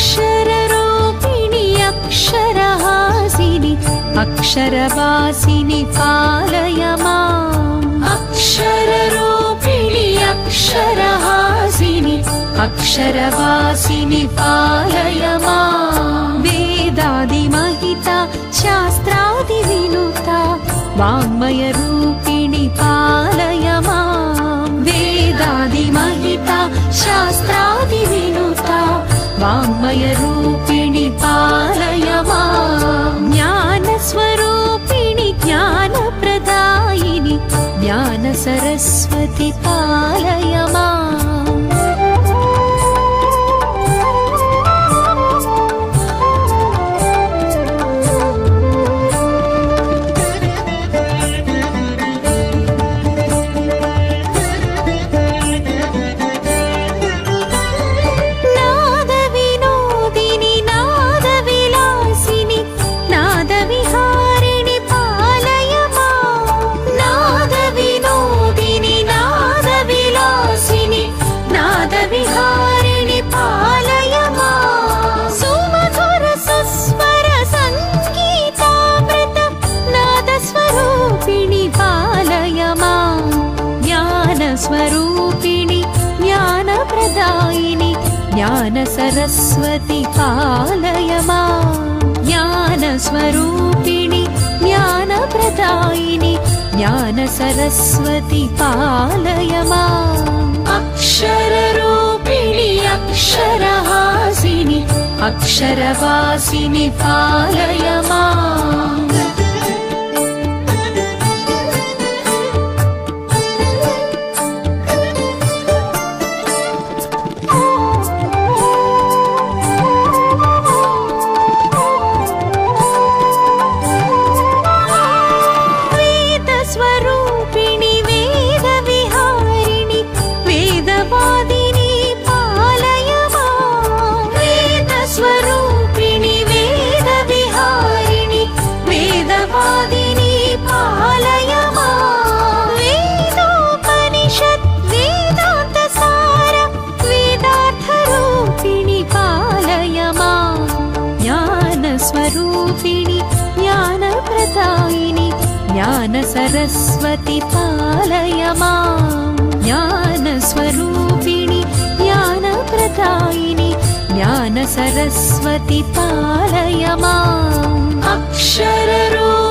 अक्षररूपिणि अक्षरहासिनि अक्षरवासिनि पालय माम् अक्षररूपिणि अक्षरहासिनि अक्षरवासिनि पालय माम् वेदादिमहिता शास्त्रादिविनुता वाङ्मयरूपिणि पालय माम् वेदादिमहिता शास्त्रादिविनुता वाङ्मयरूपिणि पालय माम् ज्ञानस्वरूपिणि ज्ञानप्रदायिनि ज्ञानसरस्वति पालय माम् विहारिणि पालय माम् सुमधुर सुस्वर संगीतामृत नादस्वरूपिणि पालय माम् ज्ञानस्वरूपिणि ज्ञानप्रदायिनि ज्ञानसरस्वति पालय माम् ज्ञानस्वरूपिणि ज्ञानप्रदायिनि ज्ञानसरस्वति पालय माम् अक्षररूपिणि अक्षरहासिनि अक्षरवासिनि पालय माम् वेदस्वरूपिणि वेदविहारिणि वेदवादिनि पालय माम् वेदस्वरूपिणि वेदविहारिणि वेदवादिनि पालय माम् वेदोपनिषत् वेदान्तसार वेदार्थरूपिणि पालय माम् ज्ञानस्वरूपिणि ज्ञानप्रदायिनि ज्ञानसरस्वति पालय माम् ज्ञानस्वरूपिणि ज्ञानप्रदायिनि ज्ञानसरस्वति पालय माम् अक्षररूपिणि